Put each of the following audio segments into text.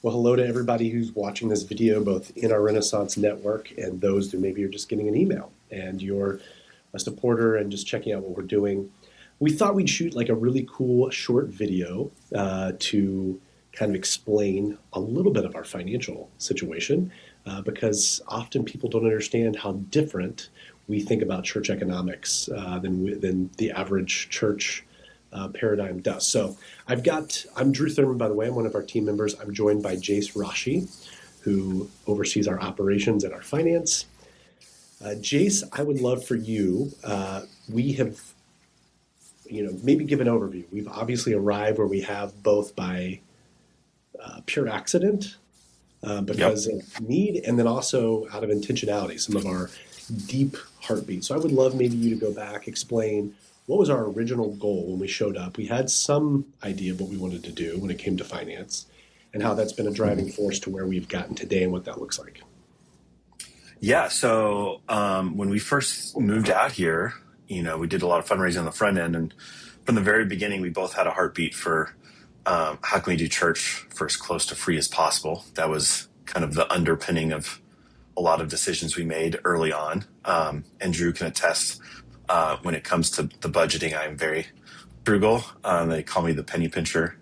Well, hello to everybody who's watching this video, both in our Renaissance network and those who maybe are just getting an email and you're a supporter and just checking out what we're doing. We thought we'd shoot like a really cool short video to kind of explain a little bit of our financial situation because often people don't understand how different we think about church economics than the average church paradigm does. So I'm Drew Thurman, by the way. I'm one of our team members. I'm joined by Jace Rashi, who oversees our operations and our finance. Jace, I would love for you, we have, maybe give an overview. We've obviously arrived where we have both by pure accident, because Yep. of need, and then also out of intentionality, some of our deep heartbeat. So I would love maybe you to go back, explain what was our original goal when we showed up. We had some idea of what we wanted to do when it came to finance and how that's been a driving Mhm. force to where we've gotten today and what that looks like. Yeah. So when we first moved out here, we did a lot of fundraising on the front end, and from the very beginning, we both had a heartbeat for how can we do church for as close to free as possible. That was kind of the underpinning of a lot of decisions we made early on. And Drew can attest when it comes to the budgeting, I'm very frugal. They call me the penny pincher.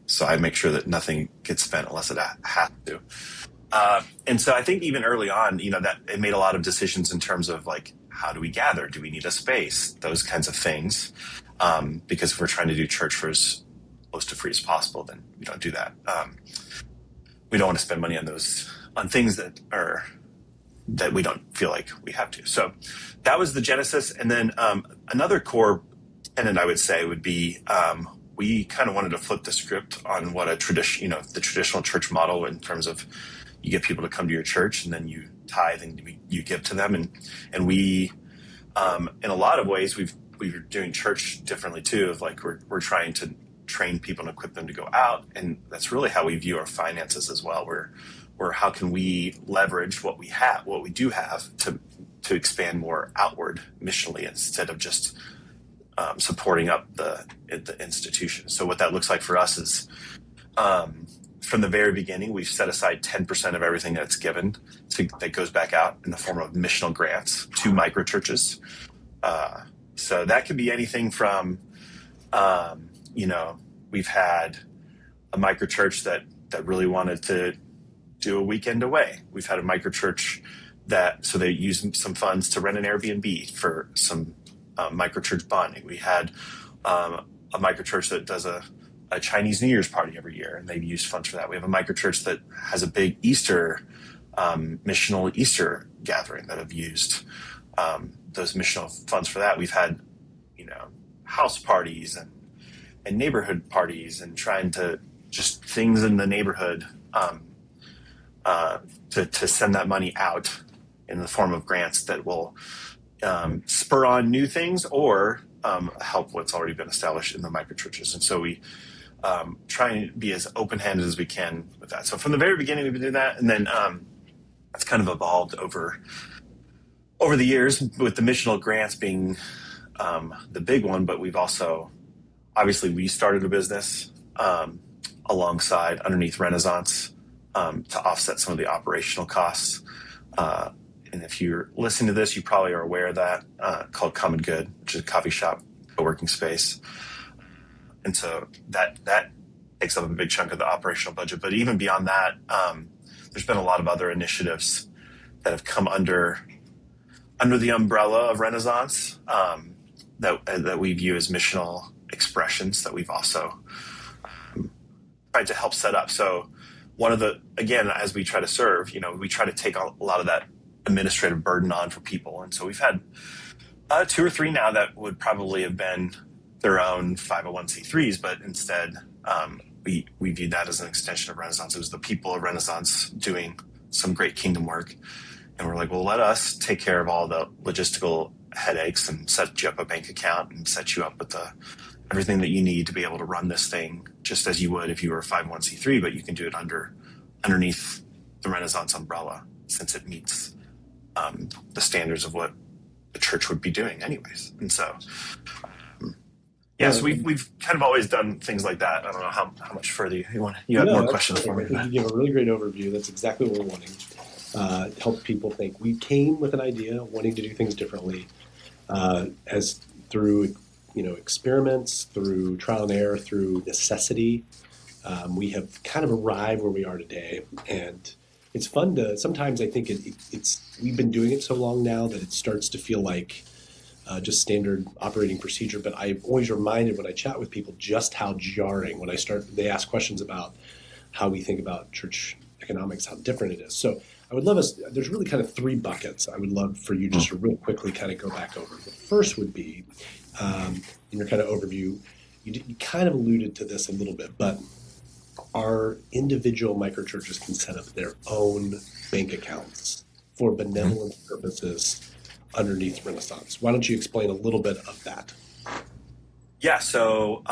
So I make sure that nothing gets spent unless it has to. And so I think even early on, that it made a lot of decisions in terms of like, how do we gather? Do we need a space? Those kinds of things. Because if we're trying to do church for as close to free as possible, then we don't do that. We don't want to spend money on things that we don't feel like we have to. So that was the genesis. And then another core tenet I would say would be we kind of wanted to flip the script on what the traditional church model in terms of you get people to come to your church and then you tithe and you give to them. And we, in a lot of ways, we're doing church differently too, of like we're trying to train people and equip them to go out. And that's really how we view our finances as well. Or how can we leverage what we do have to expand more outward missionally instead of just supporting up the institution. So what that looks like for us is from the very beginning, we've set aside 10% of everything that's given that goes back out in the form of missional grants to micro churches. So that could be anything from, we've had a micro church that really wanted to do a weekend away. We've had a micro church so they use some funds to rent an Airbnb for some micro church bonding. We had a micro church that does a Chinese New Year's party every year, and they've used funds for that. We have a micro church that has a big Easter, missional Easter gathering that have used those missional funds for that. We've had, house parties and neighborhood parties and trying to just things in the neighborhood to send that money out in the form of grants that will spur on new things or help what's already been established in the micro churches. And so we try and be as open-handed as we can with that. So from the very beginning, we've been doing that, and then it's kind of evolved over the years with the missional grants being the big one. But we've also, obviously, we started a business alongside underneath Renaissance to offset some of the operational costs. And if you're listening to this, you probably are aware of that, called Common Good, which is a coffee shop, co-working space. And so that takes up a big chunk of the operational budget. But even beyond that, there's been a lot of other initiatives that have come under the umbrella of Renaissance that we view as missional expressions that we've also tried to help set up. So again, as we try to serve, we try to take a lot of that administrative burden on for people. And so we've had two or three now that would probably have been their own 501c3s, but instead we viewed that as an extension of Renaissance. It was the people of Renaissance doing some great kingdom work. And we're like, well, let us take care of all the logistical headaches and set you up a bank account and set you up with everything that you need to be able to run this thing just as you would if you were a 501c3, but you can do it underneath the Renaissance umbrella since it meets the standards of what the church would be doing anyways. And so Yeah, so we've kind of always done things like that. I don't know how much further you have more No, that's questions for perfect. I me. think you give a really great overview. That's exactly what we're wanting. Help people think. We came with an idea, wanting to do things differently, as through experiments, through trial and error, through necessity. We have kind of arrived where we are today, and it's fun to. Sometimes I think it's we've been doing it so long now that it starts to feel like just standard operating procedure. But I'm always reminded when I chat with people just how jarring when they ask questions about how we think about church economics, how different it is. So I would love us. There's really kind of three buckets. I would love for you just to real quickly kind of go back over. The first would be in your kind of overview. You kind of alluded to this a little bit, but our individual microchurches can set up their own bank accounts for Mhm. benevolent purposes underneath Renaissance. Why don't you explain a little bit of that? Yeah, so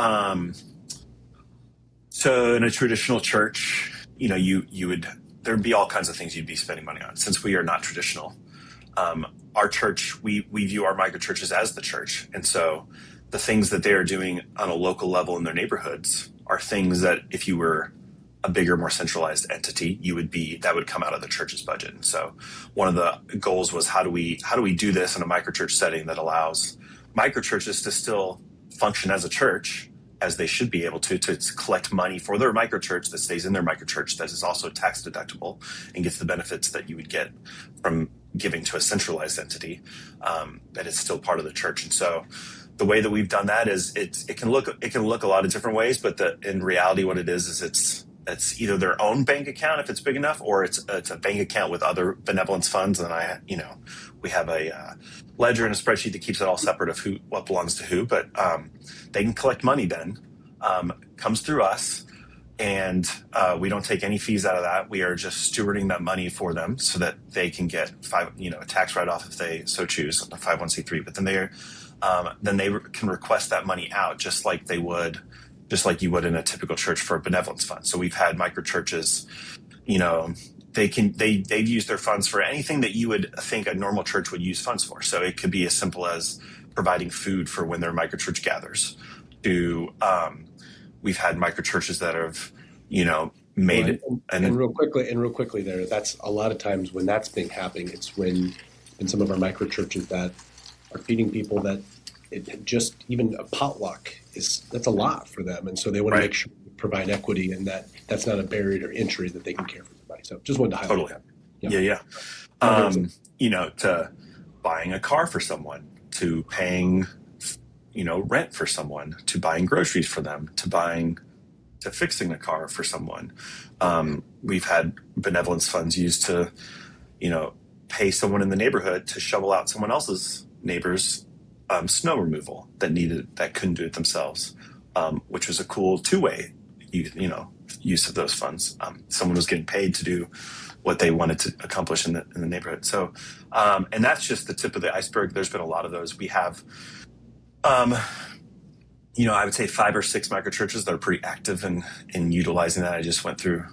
in a traditional church, you would there'd be all kinds of things you'd be spending money on. Since we are not traditional, our church, we view our microchurches as the church, and so the things that they are doing on a local level in their neighborhoods are things that if you were a bigger, more centralized entity, that would come out of the church's budget. And so one of the goals was how do we do this in a microchurch setting that allows microchurches to still function as a church as they should be able to collect money for their microchurch that stays in their microchurch that is also tax deductible and gets the benefits that you would get from giving to a centralized entity, that is still part of the church. And so the way that we've done that is it can look a lot of different ways, but in reality what it is it's either their own bank account if it's big enough, or it's a bank account with other benevolence funds. And we have a ledger and a spreadsheet that keeps it all separate of what belongs to who. But they can collect money then, comes through us, and we don't take any fees out of that. We are just stewarding that money for them so that they can get a tax write-off if they so choose, a 501(c)(3). But then they can request that money out just like you would in a typical church for a benevolence fund. So we've had micro churches, they've used their funds for anything that you would think a normal church would use funds for. So it could be as simple as providing food for when their micro church gathers. We've had micro churches that have, Well, made and real quickly there, that's a lot of times when that's been happening, it's when in some of our micro churches that are feeding people that just even a potluck that's a lot for them, and so they want to right, make sure to provide equity and that's not a barrier to entry that they can care for somebody. So just wanted to highlight totally, that. Yeah. yeah, yeah. Now there was a To buying a car for someone, to paying, rent for someone, to buying groceries for them, to fixing a car for someone. We've had benevolence funds used to, pay someone in the neighborhood to shovel out someone else's neighbor's snow removal that couldn't do it themselves, which was a cool two-way, use of those funds. Someone was getting paid to do what they wanted to accomplish in the neighborhood. So, and that's just the tip of the iceberg. There's been a lot of those. We have, um, I would say 5 or 6 microchurches that are pretty active in utilizing that. I just went through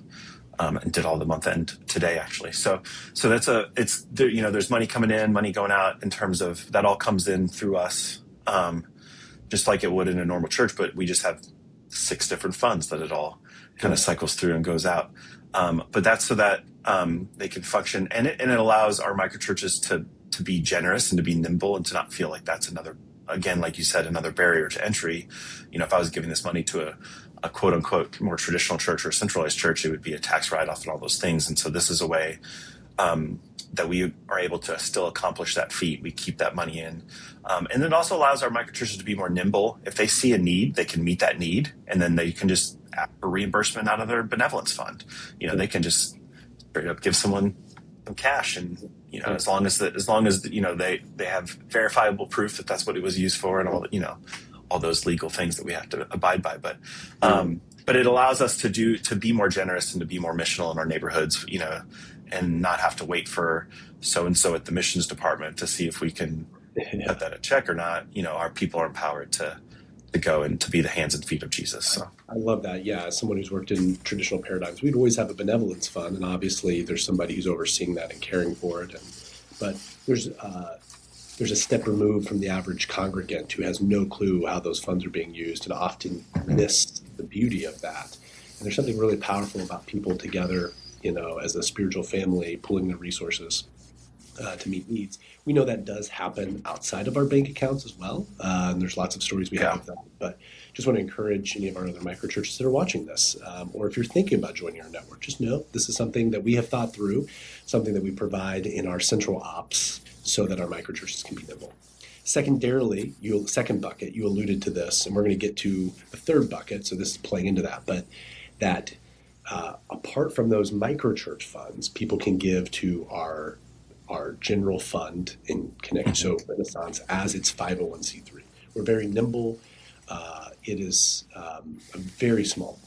and did all the month end today, actually. So it's there, there's money coming in, money going out in terms of that all comes in through us, just like it would in a normal church, but we just have 6 different funds that it all kind of cycles through and goes out. But that's so that they can function, and it allows our microchurches to be generous and to be nimble and to not feel like that's again, like you said, another barrier to entry. If I was giving this money to a quote unquote more traditional church or centralized church, it would be a tax write-off and all those things. And so this is a way that we are able to still accomplish that feat. We keep that money in. And it also allows our microchurches to be more nimble. If they see a need, they can meet that need, and then they can just ask for reimbursement out of their benevolence fund. They can just straight up give someone some cash, and as long as they have verifiable proof that that's what it was used for, and all those legal things that we have to abide by. But it allows us to be more generous and to be more missional in our neighborhoods, and not have to wait for so and so at the missions department to see if we can yeah. cut that a check or not. Our people are empowered to go and to be the hands and feet of Jesus. So I love that. Yeah, as someone who's worked in traditional paradigms, we'd always have a benevolence fund, and obviously there's somebody who's overseeing that and caring for it. But there's there's a step removed from the average congregant who has no clue how those funds are being used and often miss the beauty of that. And there's something really powerful about people together, as a spiritual family, pooling their resources to meet needs. We know that does happen outside of our bank accounts as well. And there's lots of stories we have Yeah. of that. But just want to encourage any of our other microchurches that are watching this, or if you're thinking about joining our network, just know this is something that we have thought through, something that we provide in our central ops so that our microchurches can be nimble. Secondarily, second bucket, you alluded to this, and we're going to get to the third bucket, so this is playing into that, but that apart from those microchurch funds, people can give to our general fund in connection, so Renaissance as its 501c3. We're very nimble. It is a very small,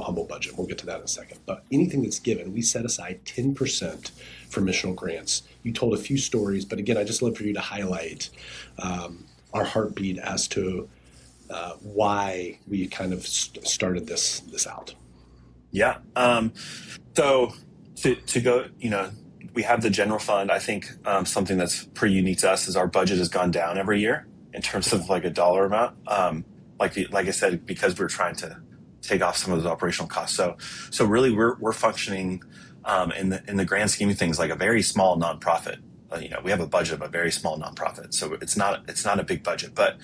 humble budget. We'll get to that in a second. But anything that's given, we set aside 10% for missional grants. You told a few stories, but again, I just love for you to highlight our heartbeat as to why we kind of started this out. Yeah. So to go, we have the general fund. I think something that's pretty unique to us is our budget has gone down every year in terms of like a dollar amount. Like I said, because we're trying to take off some of those operational costs. So really we're functioning in the grand scheme of things like a very small nonprofit. We have a budget of a very small nonprofit, so it's not a big budget, but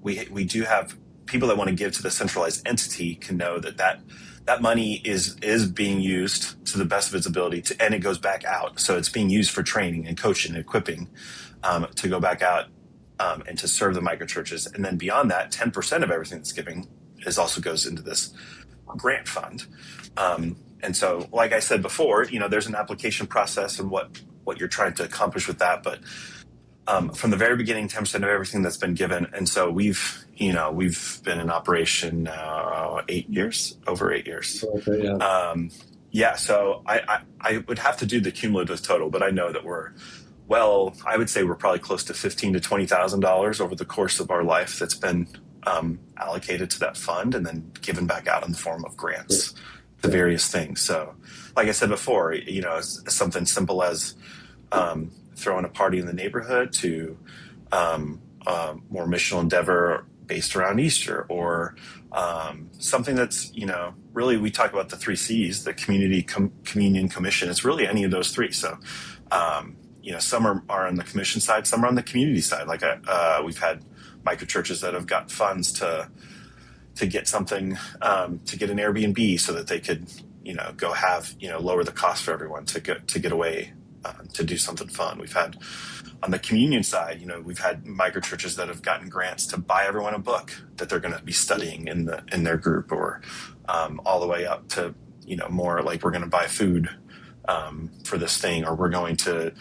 we do have people that want to give to the centralized entity can know that money is being used to the best of its ability and it goes back out. So it's being used for training and coaching and equipping to go back out and to serve the microchurches. And then beyond that, 10% of everything that's giving also goes into this grant fund. And so, like I said before, there's an application process and what you're trying to accomplish with that. But from the very beginning, 10% of everything that's been given. And so we've been in operation now over 8 years. Okay, yeah. So I would have to do the cumulative total, but I know that I would say we're probably close to $15,000 to $20,000 over the course of our life that's been allocated to that fund and then given back out in the form of grants to various things. So like I said before, something simple as throwing a party in the neighborhood to more missional endeavor based around Easter, or something that's, really we talk about the 3 C's, the community, communion, commission. It's really any of those 3. So, some are on the commission side, some are on the community side. Like we've had microchurches that have got funds to get something, to get an Airbnb so that they could, go have, lower the cost for everyone to get away, to do something fun. We've had on the communion side, we've had microchurches that have gotten grants to buy everyone a book that they're going to be studying in their group, or all the way up to, more like we're going to buy food for this thing, or we're going to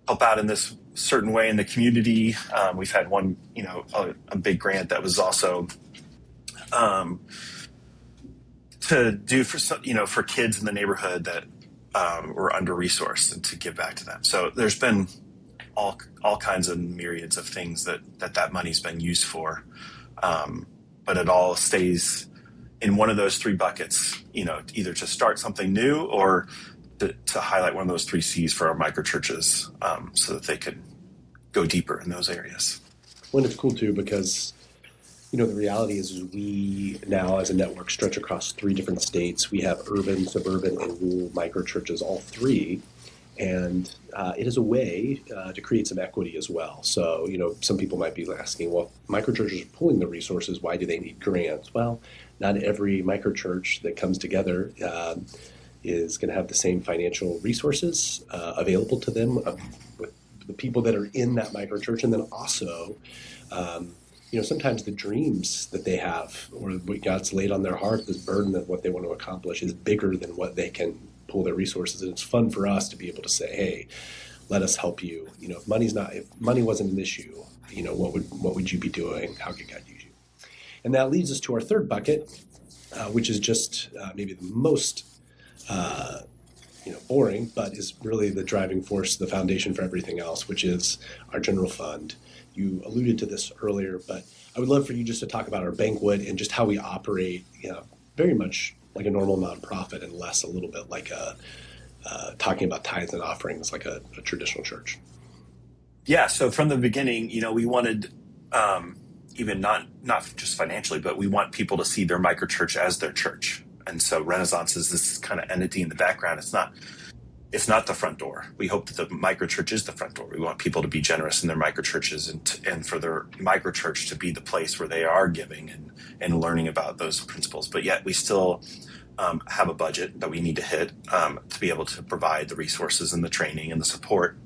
help out in this certain way in the community. We've had one, a big grant that was also to do for kids in the neighborhood that were under-resourced, and to give back to them. So there's been all kinds of myriads of things that money's been used for, but it all stays in one of those 3 buckets. Either to start something new or to highlight one of those 3 C's for our microchurches, so that they could go deeper in those areas. Well, it's cool too because the reality is we now as a network stretch across 3 different states. We have urban, suburban, and rural microchurches, all 3. And it is a way to create some equity as well. So, some people might be asking, well, microchurches are pulling the resources. Why do they need grants? Well, not every microchurch that comes together is going to have the same financial resources available to them with the people that are in that microchurch. And then also, sometimes the dreams that they have or what God's laid on their heart, this burden of what they want to accomplish is bigger than what they can pull their resources. And it's fun for us to be able to say, hey, let us help you. If money wasn't an issue, what would you be doing? How could God use you? And that leads us to our third bucket, which is just maybe the most boring, but is really the driving force, the foundation for everything else, which is our general fund. You alluded to this earlier, but I would love for you just to talk about our banquet and just how we operate, very much like a normal nonprofit, and less a little bit like talking about tithes and offerings like a traditional church. Yeah, so from the beginning, we wanted, even not just financially, but we want people to see their microchurch as their church. And so Renaissance is this kind of entity in the background. It's not the front door. We hope that the microchurch is the front door. We want people to be generous in their microchurches, and for their microchurch to be the place where they are giving and learning about those principles. But yet we still have a budget that we need to hit to be able to provide the resources and the training and the support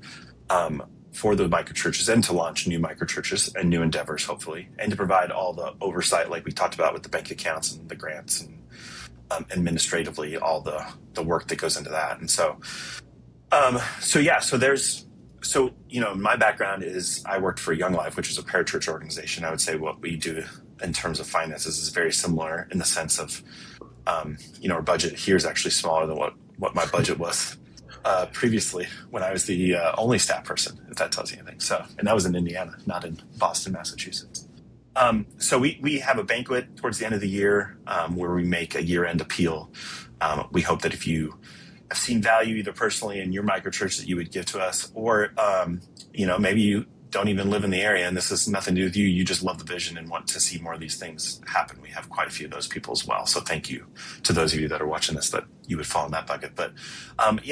for the microchurches, and to launch new microchurches and new endeavors, hopefully, and to provide all the oversight, like we talked about with the bank accounts and the grants, and administratively all the work that goes into that. And my background is I worked for Young Life, which is a parachurch organization. I would say what we do in terms of finances is very similar, in the sense of, our budget here is actually smaller than what my budget was previously, when I was the only staff person, if that tells you anything. And that was in Indiana, not in Boston, Massachusetts. So we have a banquet towards the end of the year where we make a year-end appeal. We hope that if you have seen value either personally in your microchurch, that you would give to us, or maybe you don't even live in the area and this has nothing to do with you. You just love the vision and want to see more of these things happen. We have quite a few of those people as well. So thank you to those of you that are watching this, that you would fall in that bucket. But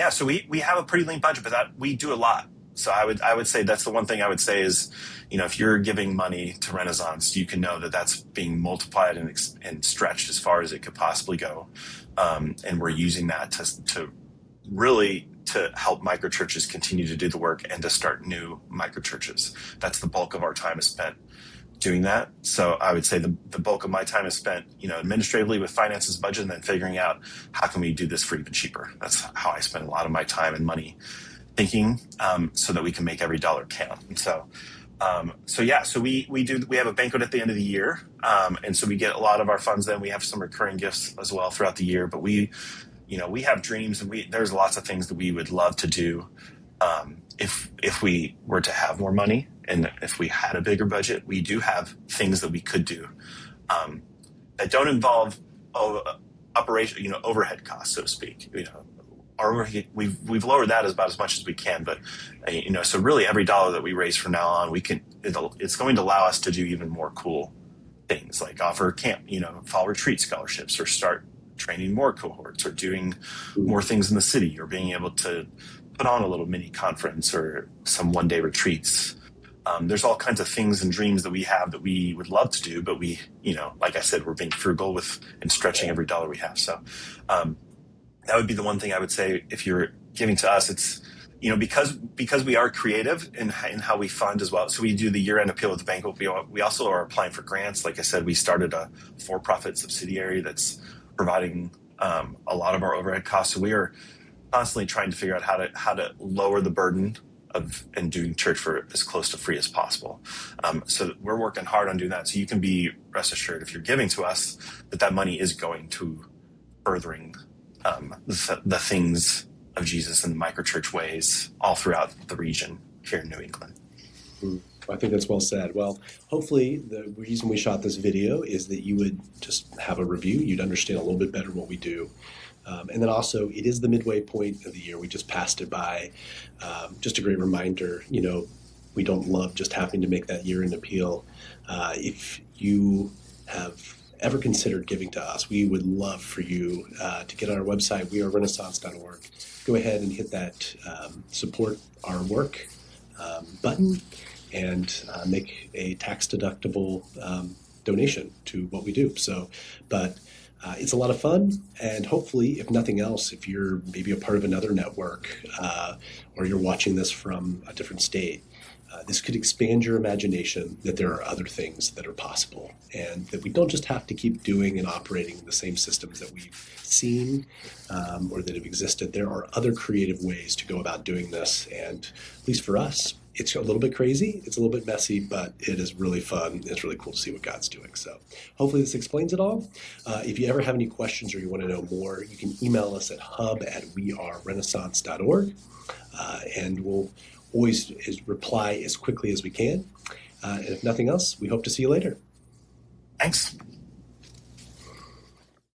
so we have a pretty lean budget, but that we do a lot. So I would say that's the one thing I would say is, if you're giving money to Renaissance, you can know that that's being multiplied and stretched as far as it could possibly go. And we're using that to really to help microchurches continue to do the work and to start new microchurches. That's the bulk of our time is spent doing that. So I would say the bulk of my time is spent, administratively with finances, budget, and then figuring out how can we do this for even cheaper. That's how I spend a lot of my time and money thinking, so that we can make every dollar count. And so we have a banquet at the end of the year. And so we get a lot of our funds. Then we have some recurring gifts as well throughout the year, but we have dreams, and there's lots of things that we would love to do. If we were to have more money and if we had a bigger budget, we do have things that we could do, that don't involve operation, overhead costs, so to speak. We've lowered that about as much as we can, but so really every dollar that we raise from now on, it's going to allow us to do even more cool things, like offer fall retreat scholarships, or start training more cohorts, or doing more things in the city, or being able to put on a little mini conference or some one-day retreats. There's all kinds of things and dreams that we have that we would love to do, but we, like I said, we're being frugal and stretching every dollar we have. So that would be the one thing I would say. If you're giving to us, it's, because we are creative in how we fund as well. So we do the year-end appeal with the banquet. We also are applying for grants. Like I said, we started a for-profit subsidiary that's providing a lot of our overhead costs. So we are constantly trying to figure out how to lower the burden and doing church for as close to free as possible. So we're working hard on doing that. So you can be rest assured, if you're giving to us, that money is going to furthering the things of Jesus and the microchurch ways all throughout the region here in New England. I think that's well said. Well, hopefully the reason we shot this video is that you would just have a review. You'd understand a little bit better what we do. And then also, it is the midway point of the year. We just passed it by. Just a great reminder, we don't love just having to make that year-end appeal. If you have ever considered giving to us, we would love for you to get on our website, wearerenaissance.org. Go ahead and hit that support our work button, and make a tax-deductible donation to what we do. But it's a lot of fun, and hopefully, if nothing else, if you're maybe a part of another network, or you're watching this from a different state, this could expand your imagination that there are other things that are possible, and that we don't just have to keep doing and operating the same systems that we've seen or that have existed. There are other creative ways to go about doing this, and at least for us, it's a little bit crazy, it's a little bit messy, but it is really fun. It's really cool to see what God's doing. So hopefully this explains it all. If you ever have any questions or you want to know more, you can email us at hub@wearerenaissance.org, and we'll always reply as quickly as we can. And if nothing else, we hope to see you later. Thanks.